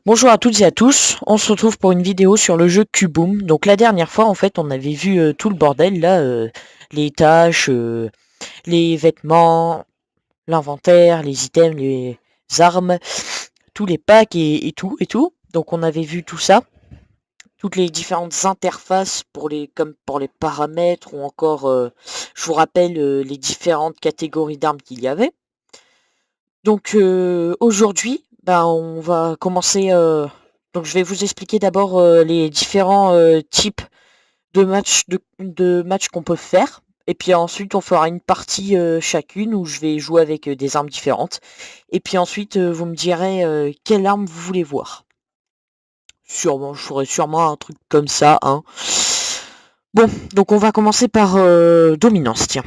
Bonjour à toutes et à tous, on se retrouve pour une vidéo sur le jeu Cuboom. Donc la dernière fois en fait on avait vu tout le bordel là, les tâches, les vêtements, l'inventaire, les items, les armes, tous les packs et tout et tout. Donc on avait vu tout ça, toutes les différentes interfaces comme pour les paramètres ou encore je vous rappelle les différentes catégories d'armes qu'il y avait. Donc aujourd'hui, bah, on va commencer. Donc je vais vous expliquer d'abord les différents types de matchs qu'on peut faire. Et puis ensuite, on fera une partie chacune où je vais jouer avec des armes différentes. Et puis ensuite, vous me direz quelle arme vous voulez voir. Sûrement, je ferai sûrement un truc comme ça, hein. Bon, donc on va commencer par dominance, tiens.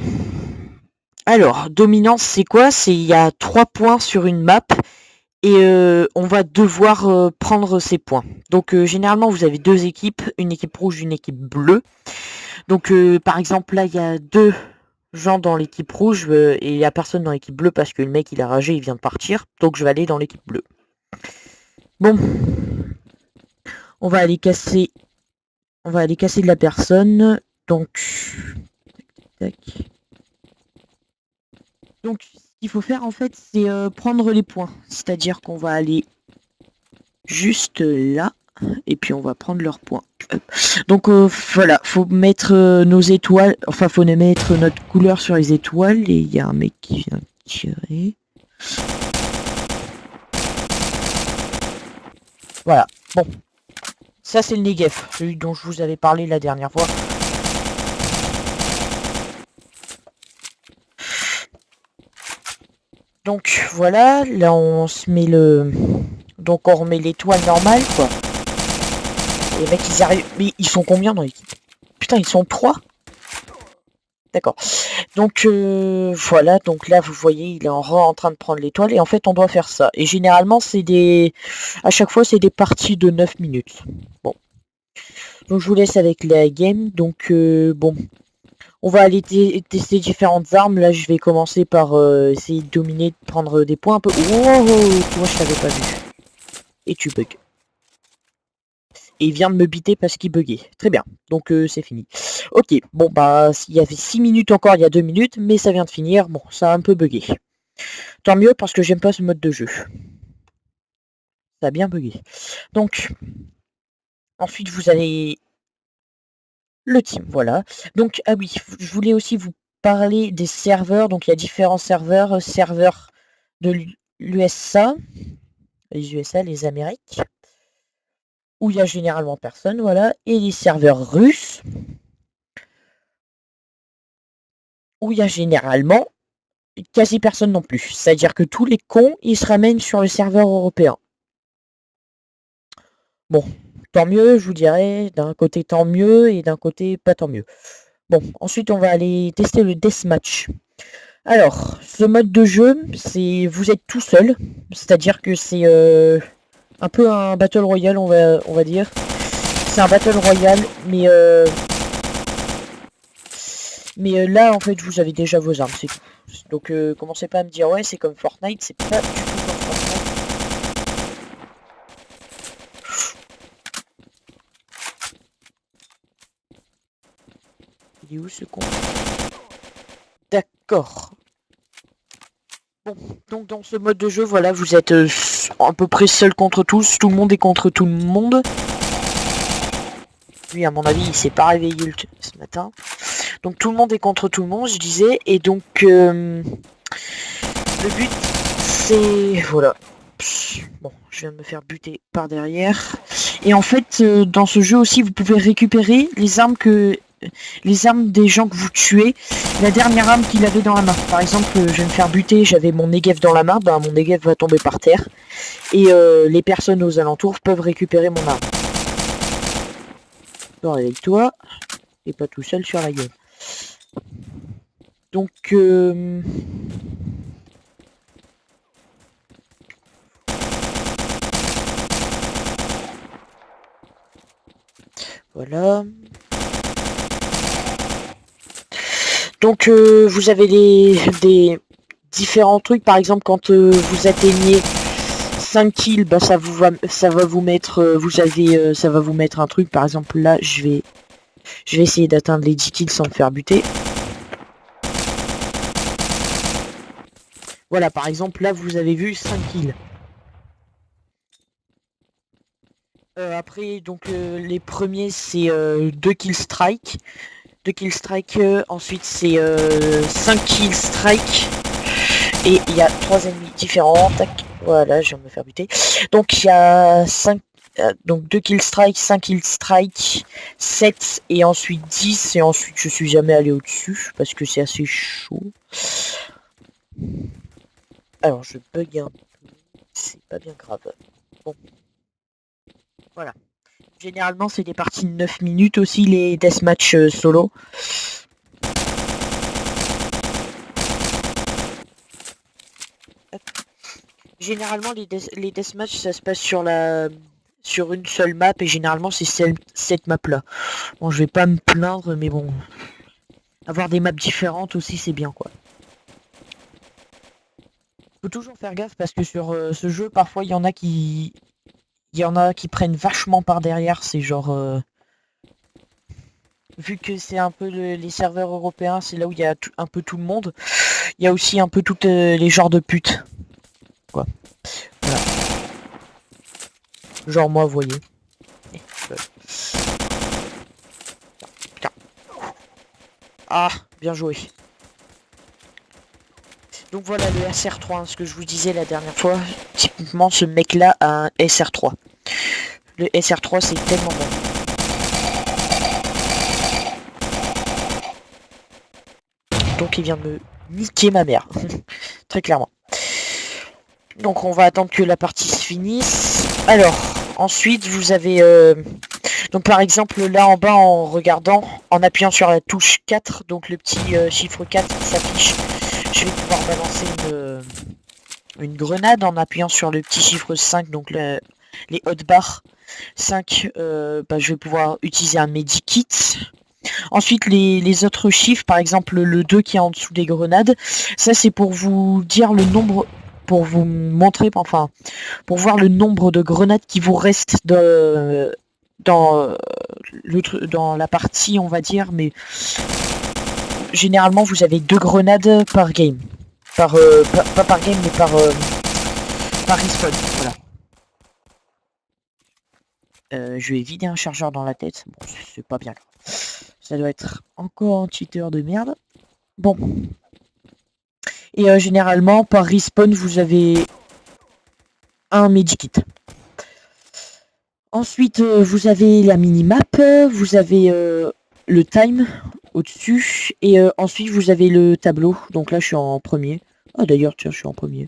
Alors, dominance, c'est quoi? C'est il y a 3 points sur une map. Et on va devoir prendre ces points. Donc généralement vous avez deux équipes, une équipe rouge, une équipe bleue. Donc par exemple là il y a deux gens dans l'équipe rouge et il n'y a personne dans l'équipe bleue parce que le mec il a ragé, il vient de partir. Donc je vais aller dans l'équipe bleue. Bon, on va aller casser de la personne. Donc tac. Donc ce qu'il faut faire en fait c'est prendre les points. C'est-à-dire qu'on va aller juste là. Et puis on va prendre leurs points. Donc voilà, faut mettre nos étoiles, enfin faut mettre notre couleur sur les étoiles. Et il y a un mec qui vient tirer. Voilà, bon. Ça c'est le Negev, celui dont je vous avais parlé la dernière fois. Donc voilà, là on se met le... Donc on remet l'étoile normale quoi. Et les mecs ils arrivent... Mais ils sont combien dans l'équipe? Putain ils sont 3. D'accord. Donc voilà, donc là vous voyez il est en train de prendre l'étoile et en fait on doit faire ça. Et généralement c'est des... À chaque fois c'est des parties de 9 minutes. Bon. Donc je vous laisse avec la game. Donc bon. On va aller tester différentes armes. Là je vais commencer par essayer de dominer, de prendre des points un peu. Oh, toi je t'avais pas vu. Et tu bugs. Et il vient de me biter parce qu'il buguait. Très bien, donc c'est fini. Ok, bon bah il y avait 6 minutes encore il y a 2 minutes, mais ça vient de finir. Bon, ça a un peu bugué. Tant mieux parce que j'aime pas ce mode de jeu. Ça a bien bugué. Donc, ensuite vous allez... Le team, voilà. Donc, ah oui, je voulais aussi vous parler des serveurs. Donc il y a différents serveurs. Serveurs de l'USA, les USA, les Amériques, où il y a généralement personne, voilà. Et les serveurs russes, où il y a généralement quasi personne non plus. C'est-à-dire que tous les cons, ils se ramènent sur le serveur européen. Bon, tant mieux, je vous dirais. D'un côté, tant mieux, et d'un côté, pas tant mieux. Bon, ensuite, on va aller tester le deathmatch. Alors, ce mode de jeu, c'est vous êtes tout seul. C'est-à-dire que c'est un peu un Battle Royale, on va dire. C'est un Battle Royale, mais là, en fait, vous avez déjà vos armes, c'est tout. Donc, commencez pas à me dire, ouais, c'est comme Fortnite, c'est pas du tout comme Fortnite. Il est où ce con? D'accord. Bon, donc dans ce mode de jeu, voilà, vous êtes à peu près seul contre tous. Tout le monde est contre tout le monde. Lui, à mon avis, il s'est pas réveillé ce matin. Donc tout le monde est contre tout le monde, je disais. Et donc, le but, c'est... Voilà. Bon, je viens de me faire buter par derrière. Et en fait, dans ce jeu aussi, vous pouvez récupérer les armes des gens que vous tuez, la dernière arme qu'il avait dans la main. Par exemple, je vais me faire buter, j'avais mon Negev dans la main, bah mon Negev va tomber par terre. Et les personnes aux alentours peuvent récupérer mon arme. Non, avec toi, et pas tout seul sur la gueule. Donc, voilà. Donc vous avez des différents trucs, par exemple quand vous atteignez 5 kills, bah ça va vous mettre, ça va vous mettre un truc. Par exemple, là, je vais essayer d'atteindre les 10 kills sans me faire buter. Voilà, par exemple, là, vous avez vu 5 kills. Après, donc, les premiers, c'est 2 kills strike. 2 kills strike, ensuite, c'est 5 kills strike. Et il y a 3 ennemis différents. Tac, voilà, je viens de me faire buter. Donc, il y a 5... donc 2 kills strike, 5 kills strike, 7 et ensuite 10. Et ensuite, je suis jamais allé au-dessus parce que c'est assez chaud. Alors, je bug un peu. C'est pas bien grave. Bon. Voilà. Généralement, c'est des parties de 9 minutes aussi, les deathmatch solo. Généralement, les deathmatch, ça se passe sur une seule map, et généralement, c'est cette map-là. Bon, je vais pas me plaindre, mais bon... Avoir des maps différentes aussi, c'est bien, quoi. Faut toujours faire gaffe, parce que sur ce jeu, parfois, il y en a qui prennent vachement par derrière, c'est genre... Vu que c'est un peu les serveurs européens, c'est là où il y a un peu tout le monde. Il y a aussi un peu toutes les genres de putes. Quoi. Voilà. Genre moi, vous voyez. Putain. Ah, bien joué. Donc voilà le SR3, hein, ce que je vous disais la dernière fois. Typiquement, ce mec-là a un SR3. Le SR3, c'est tellement bon. Donc il vient de me niquer ma mère. Très clairement. Donc on va attendre que la partie se finisse. Alors, ensuite vous avez... donc par exemple là en bas, en regardant, en appuyant sur la touche 4, donc le petit chiffre 4 qui s'affiche, je vais pouvoir balancer une grenade en appuyant sur le petit chiffre 5, donc les hotbars 5, bah, je vais pouvoir utiliser un medikit. Ensuite, les autres chiffres, par exemple le 2 qui est en dessous des grenades, ça c'est pour vous dire le nombre, pour vous montrer, enfin, pour voir le nombre de grenades qui vous restent dans la partie, on va dire, mais généralement vous avez 2 grenades par game. Pas par game, mais par respawn, voilà. Je vais vider un chargeur dans la tête, bon, c'est pas bien grave. Ça doit être encore un cheater de merde. Bon. Et généralement, par respawn, vous avez un medikit. Ensuite, vous avez la minimap, vous avez le time au-dessus, et ensuite vous avez le tableau. Donc là, je suis en premier. Ah d'ailleurs, tiens, je suis en premier.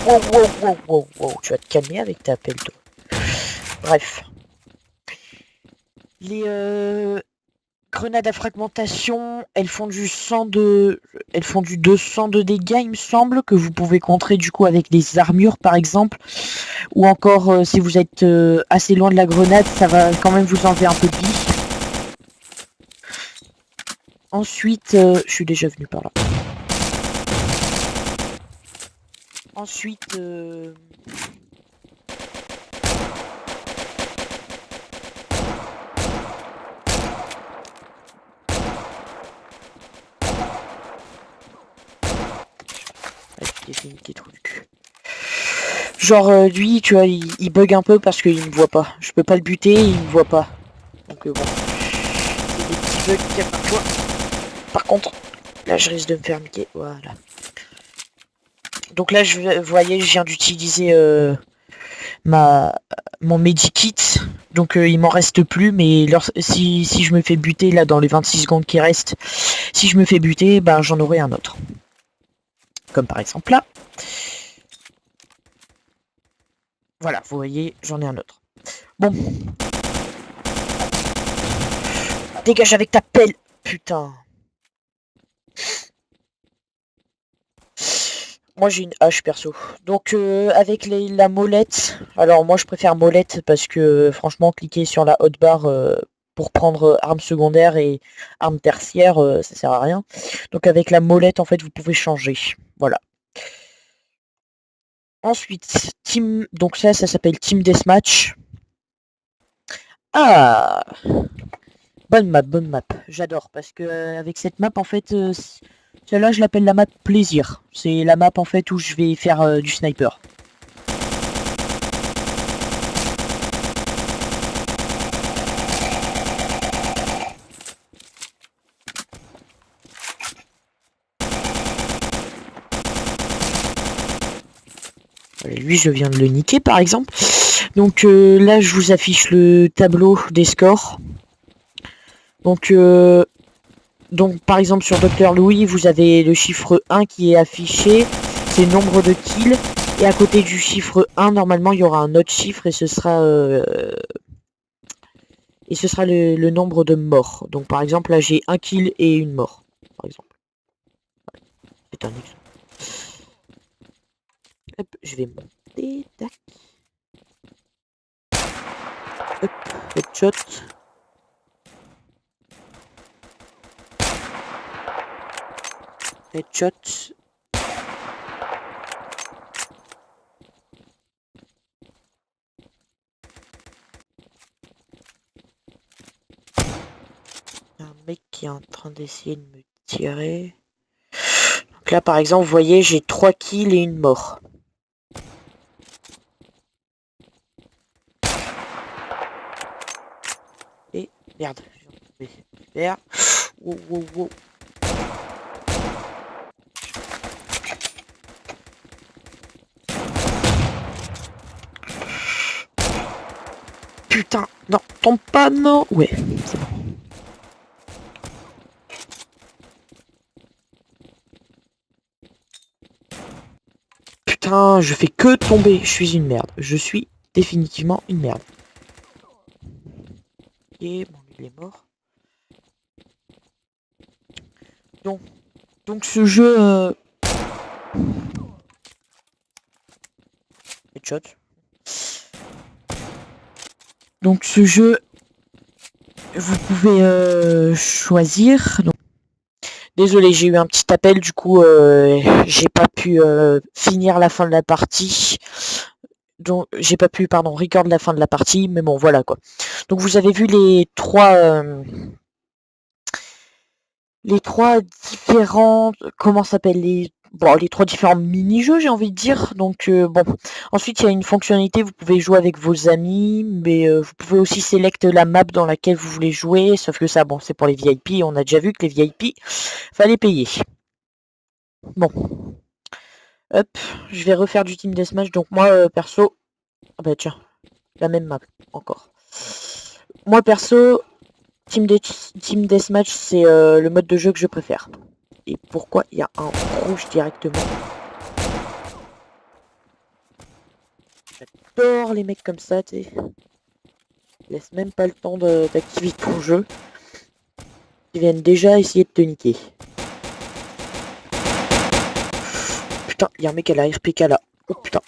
Wow, tu vas te calmer avec ta pelle, toi. Bref. Les grenades à fragmentation, elles font du 200 de dégâts, il me semble, que vous pouvez contrer du coup avec des armures par exemple. Ou encore, si vous êtes assez loin de la grenade, ça va quand même vous enlever un peu de vie. Ensuite, je suis déjà venu par là. Ensuite, des trous du cul. Genre lui, tu vois, il bug un peu parce qu'il me voit pas. Je peux pas le buter, il me voit pas. Donc bon, c'est des petits bugs qu'il y a parfois. Par contre, là je risque de me faire niquer. Voilà. Donc là, vous voyez, je viens d'utiliser mon medikit. Donc il m'en reste plus, mais si je me fais buter là dans les 26 secondes qui restent, si je me fais buter, ben j'en aurai un autre. Comme par exemple là. Voilà, vous voyez, j'en ai un autre. Bon. Dégage avec ta pelle, putain. Moi j'ai une hache perso. Donc avec la molette, alors moi je préfère molette parce que franchement cliquer sur la hotbar, pour prendre armes secondaires et armes tertiaires, ça sert à rien. Donc avec la molette, en fait, vous pouvez changer. Voilà. Ensuite, donc ça s'appelle Team Deathmatch. Ah! Bonne map. J'adore parce que avec cette map, en fait, celle-là, je l'appelle la map plaisir. C'est la map, en fait, où je vais faire du sniper. Lui, je viens de le niquer, par exemple. Donc là, je vous affiche le tableau des scores. Donc, par exemple, sur Dr Louis, vous avez le chiffre 1 qui est affiché. C'est le nombre de kills. Et à côté du chiffre 1, normalement, il y aura un autre chiffre et ce sera le nombre de morts. Donc, par exemple, là, j'ai un kill et une mort, par exemple. C'est un exemple. Hop, je vais monter. Tac. Hop, headshot. Headshot. Un mec qui est en train d'essayer de me tirer. Donc là, par exemple, vous voyez, j'ai 3 kills et une mort. Et merde, je vais tomber. Super. Wow, wow, wow. Putain, non, tombe pas, non. Ouais, c'est bon. Putain, je fais que tomber. Je suis une merde. Je suis définitivement une merde. Ok, bon, il est mort. Donc ce jeu... Headshot. Donc ce jeu, vous pouvez choisir. Donc... Désolé, j'ai eu un petit appel, du coup, j'ai pas pu finir la fin de la partie. Donc, j'ai pas pu, pardon, record la fin de la partie, mais bon, voilà quoi. Donc, vous avez vu les trois différents, comment s'appelle les trois différents mini-jeux, j'ai envie de dire. Donc bon, ensuite il y a une fonctionnalité, vous pouvez jouer avec vos amis, mais vous pouvez aussi select la map dans laquelle vous voulez jouer, sauf que ça, bon, c'est pour les VIP, on a déjà vu que les VIP, fallait payer. Bon, hop, je vais refaire du Team Deathmatch, donc moi, perso, ah bah tiens, la même map, encore. Moi, perso, Team Deathmatch, c'est le mode de jeu que je préfère. Et pourquoi il y a un rouge directement? J'adore les mecs comme ça, tu sais. Laisse même pas le temps d'activer ton jeu. Ils viennent déjà essayer de te niquer. Putain, il y a un mec à la RPK là. Oh putain.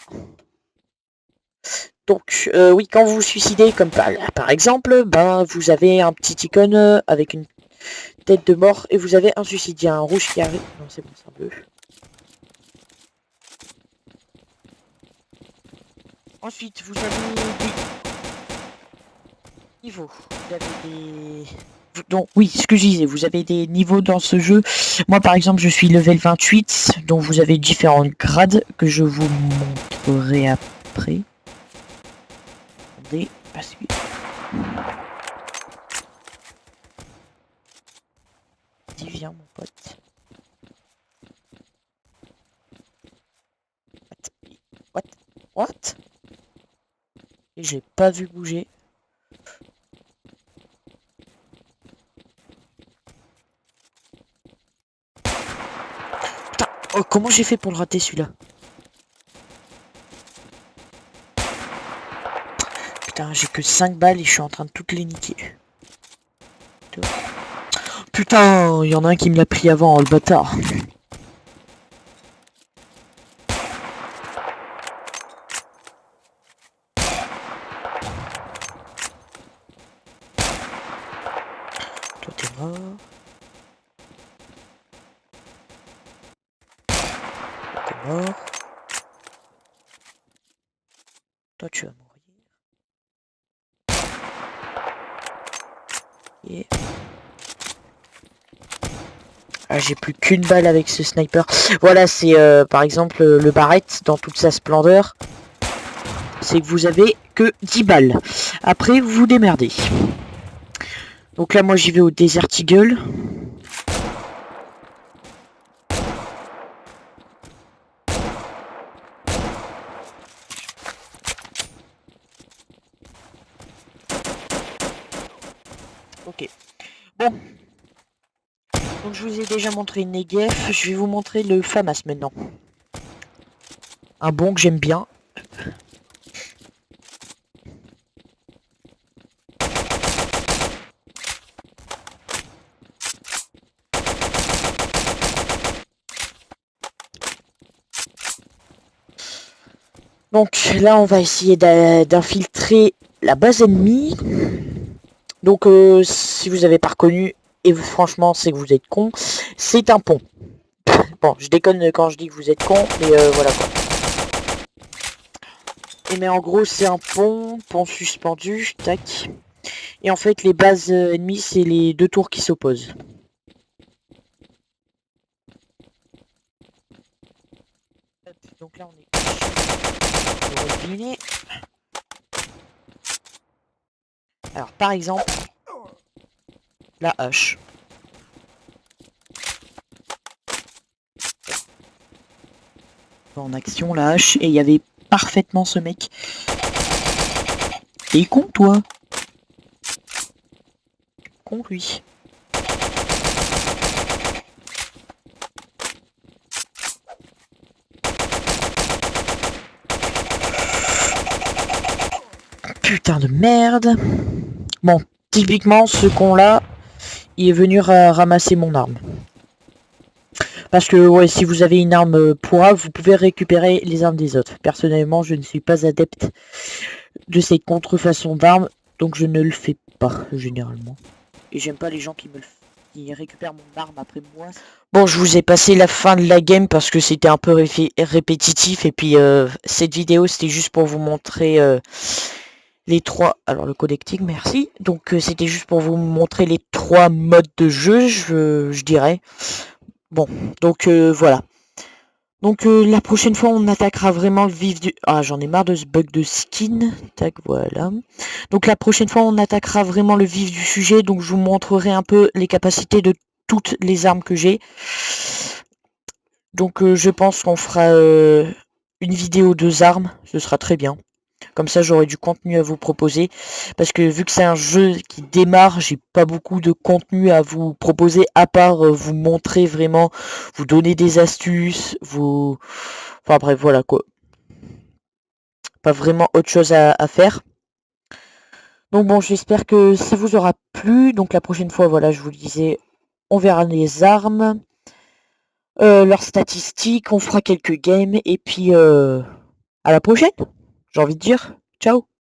Donc, oui, quand vous vous suicidez, comme par exemple, ben, vous avez un petit icône avec une tête de mort et vous avez un suicide. Il y a un rouge qui arrive. Non, c'est bon, c'est un bleu. Ensuite, vous avez des niveaux. Vous avez des... Donc, oui, ce que je disais, vous avez des niveaux dans ce jeu. Moi, par exemple, je suis level 28, donc vous avez différents grades que je vous montrerai après. Attendez, parce que... Dis, viens, mon pote. What? Et j'ai pas vu bouger. Putain, oh, comment j'ai fait pour le rater celui-là? Putain, j'ai que 5 balles et je suis en train de toutes les niquer. Putain, il y en a un qui me l'a pris avant, le bâtard. mort. T'es mort. Toi, tu vas mourir. Et... Ah, j'ai plus qu'une balle avec ce sniper. Voilà, c'est par exemple le Barrett dans toute sa splendeur. C'est que vous avez que 10 balles. Après, vous vous démerdez. Donc là, moi, j'y vais au Desert Eagle. Ok. Bon. Donc je vous ai déjà montré une Negev. Je vais vous montrer le FAMAS maintenant. Un bon que j'aime bien. Donc là, on va essayer d'infiltrer la base ennemie. Donc si vous avez pas reconnu, et vous, franchement, c'est que vous êtes con, c'est un pont. Bon, je déconne quand je dis que vous êtes con, mais voilà quoi. Et mais en gros, c'est un pont suspendu, tac. Et en fait, les bases ennemies, c'est les deux tours qui s'opposent. Donc là, on est deviner. Alors, par exemple, la hache. En action, la hache, et il y avait parfaitement ce mec. T'es con, toi? Con, lui. Putain de merde. Bon, typiquement, ce con-là, il est venu ramasser mon arme. Parce que, ouais, si vous avez une arme pourra, vous pouvez récupérer les armes des autres. Personnellement, je ne suis pas adepte de cette contrefaçon d'armes, donc je ne le fais pas, généralement. Et j'aime pas les gens qui récupèrent mon arme après moi. Bon, je vous ai passé la fin de la game parce que c'était un peu répétitif. Et puis, cette vidéo, c'était juste pour vous montrer les trois... Alors, le connecting, merci. Donc, c'était juste pour vous montrer les trois modes de jeu, je dirais. Bon, donc voilà. Donc la prochaine fois, on attaquera vraiment le vif du... Ah, j'en ai marre de ce bug de skin. Tac, voilà. Donc la prochaine fois, on attaquera vraiment le vif du sujet. Donc je vous montrerai un peu les capacités de toutes les armes que j'ai. Donc je pense qu'on fera une vidéo 2 armes. Ce sera très bien. Comme ça, j'aurai du contenu à vous proposer. Parce que vu que c'est un jeu qui démarre, j'ai pas beaucoup de contenu à vous proposer, à part vous montrer vraiment, vous donner des astuces, vous... Enfin bref, voilà quoi. Pas vraiment autre chose à faire. Donc bon, j'espère que ça vous aura plu. Donc la prochaine fois, voilà, je vous le disais, on verra les armes, leurs statistiques, on fera quelques games, et puis à la prochaine, j'ai envie de dire. Ciao.